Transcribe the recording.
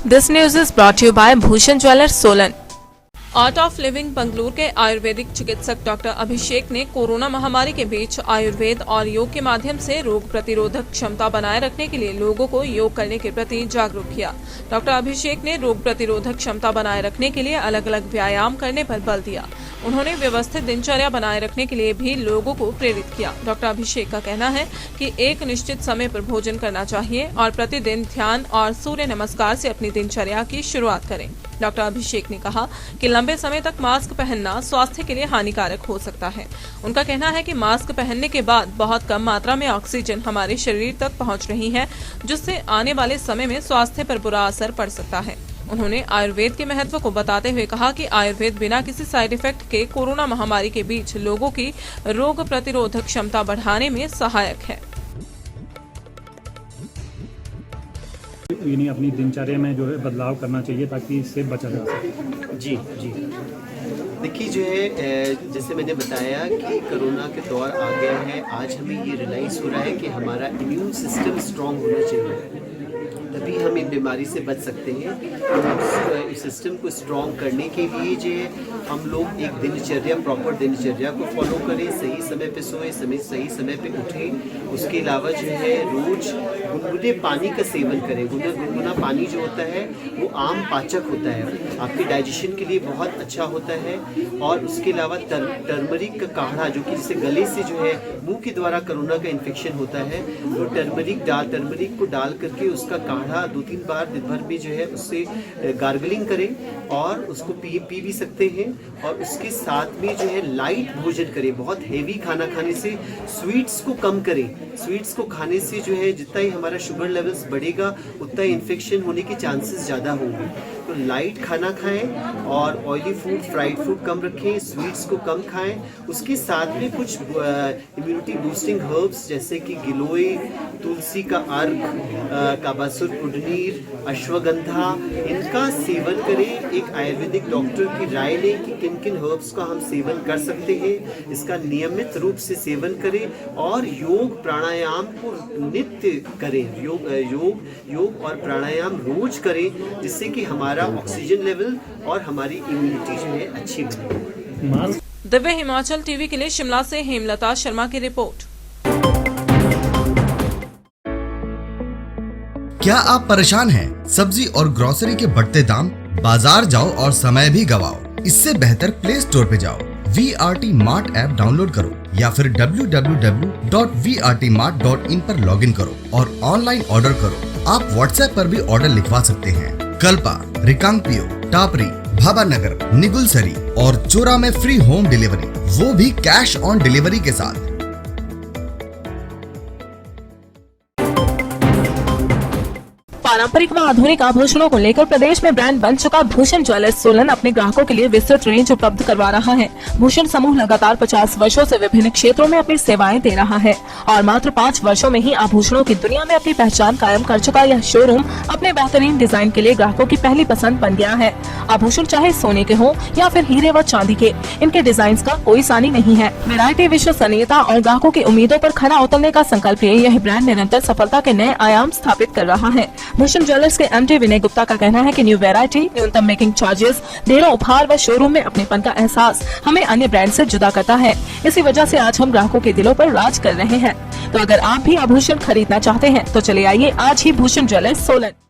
This news is brought to you by Bhushan Jewellers, Solan. Art of living Bengaluru के आयुर्वेदिक चिकित्सक doctor अभिषेक ने corona महामारी के बीच आयुर्वेद और योग के माध्यम से रोग प्रतिरोधक क्षमता बनाए रखने के लिए लोगों को योग करने के प्रति जागरूक किया। डॉक्टर अभिषेक ने रोग प्रतिरोधक क्षमता बनाए रखने के लिए अलग अलग व्यायाम करने पर बल दिया। उन्होंने व्यवस्थित दिनचर्या बनाए रखने के लिए भी लोगों को प्रेरित किया। डॉक्टर अभिषेक का कहना है कि एक निश्चित समय पर भोजन करना चाहिए और प्रतिदिन ध्यान और सूर्य नमस्कार से अपनी दिनचर्या की शुरुआत करें। डॉक्टर अभिषेक ने कहा कि लंबे समय तक मास्क पहनना स्वास्थ्य के लिए हानिकारक हो सकता है। उनका कहना है कि मास्क पहनने के बाद बहुत कम मात्रा में ऑक्सीजन हमारे शरीर तक पहुंच रही है, जिससे आने वाले समय में स्वास्थ्य पर बुरा असर पड़ सकता है। उन्होंने आयुर्वेद के महत्व को बताते हुए कहा कि आयुर्वेद बिना किसी साइड इफेक्ट के कोरोना महामारी के बीच लोगों की रोग प्रतिरोधक क्षमता बढ़ाने में सहायक है। यानी अपनी दिनचर्या में जो है बदलाव करना चाहिए ताकि इससे बचा जा सके। जी देखिए, जो है जैसे मैंने बताया कि कोरोना के दौर आ गया है। आज हमें ये रियलाइज़ हो रहा है कि हमारा इम्यून सिस्टम स्ट्रांग होना चाहिए, तभी हम इन बीमारी से बच सकते हैं। इस सिस्टम को स्ट्रॉन्ग करने के लिए जो है हम लोग एक दिनचर्या, प्रॉपर दिनचर्या को फॉलो करें, सही समय पे सोएं, सही समय पे उठें। उसके अलावा जो है रोज गुनगुने पानी का सेवन करें। गुनगुना पानी जो होता है वो आम पाचक होता है, आपके डाइजेशन के लिए बहुत अच्छा होता है। और उसके अलावा टर्मरिक का काढ़ा, जो कि जिससे गले से जो है मुंह के द्वारा कोरोना का इन्फेक्शन होता है, तो टर्मरिक को डाल करके उसका काढ़ा 2-3 बार दिन भर में जो है उससे गार्गलिंग करें और उसको पी भी सकते हैं। और उसके साथ में जो है लाइट भोजन करें। बहुत हैवी खाना खाने से, स्वीट्स को कम करें। स्वीट्स को खाने से जो है जितना ही हमारा शुगर लेवल्स बढ़ेगा उतना ही इन्फेक्शन होने के चांसेस ज़्यादा होंगे। तो लाइट खाना खाएं और ऑयली फूड, फ्राइड फूड कम रखें, स्वीट्स को कम खाएं। उसके साथ में कुछ इम्यूनिटी बूस्टिंग हर्ब्स जैसे कि गिलोय, तुलसी का अर्क, काबासुर कुडनीर, अश्वगंधा, इनका सेवन करें। एक आयुर्वेदिक डॉक्टर की राय लें कि किन किन हर्ब्स का हम सेवन कर सकते हैं। इसका नियमित रूप से सेवन करें और योग प्राणायाम को नित्य करें। योग और प्राणायाम रोज करें, जिससे कि हमारा ऑक्सीजन लेवल और हमारी इम्यूनिटी जो है अच्छी बने। दिव्य हिमाचल टीवी के लिए शिमला से हेमलता शर्मा की रिपोर्ट। क्या आप परेशान हैं? सब्जी और ग्रोसरी के बढ़ते दाम, बाजार जाओ और समय भी गवाओ। इससे बेहतर प्ले स्टोर पे जाओ, VRT Mart ऐप डाउनलोड करो या फिर www.vrtmart.in पर लॉगिन करो और ऑनलाइन ऑर्डर करो। आप व्हाट्सएप पर भी ऑर्डर लिखवा सकते हैं। कल्पा, रिकांगपियो, टापरी, भाबानगर, निगुलसरी और चोरा में फ्री होम डिलीवरी, वो भी कैश ऑन डिलीवरी के साथ। पारंपरिक व आधुनिक आभूषणों को लेकर प्रदेश में ब्रांड बन चुका भूषण ज्वेलर्स सोलन अपने ग्राहकों के लिए विस्तृत रेंज उपलब्ध करवा रहा है। भूषण समूह लगातार 50 वर्षों से विभिन्न क्षेत्रों में अपनी सेवाएं दे रहा है और मात्र 5 वर्षों में ही आभूषणों की दुनिया में अपनी पहचान कायम कर चुका यह शोरूम अपने बेहतरीन डिजाइन के लिए ग्राहकों की पहली पसंद बन गया है। आभूषण चाहे सोने के हो या फिर हीरे व चांदी के, इनके डिजाइन का कोई सानी नहीं है। वैरायटी, विश्वसनीयता और ग्राहकों की उम्मीदों पर खरा उतरने का संकल्प लिए यह ब्रांड निरंतर सफलता के नए आयाम स्थापित कर रहा है। भूषण ज्वेलर्स के MD विनय गुप्ता का कहना है कि न्यू वैरायटी, न्यूनतम मेकिंग चार्जेस, ढेरों उपहार व शोरूम में अपनेपन का एहसास हमें अन्य ब्रांड से जुदा करता है। इसी वजह से आज हम ग्राहकों के दिलों पर राज कर रहे हैं। तो अगर आप भी आभूषण खरीदना चाहते हैं तो चले आइए आज ही भूषण ज्वेलर्स सोलन।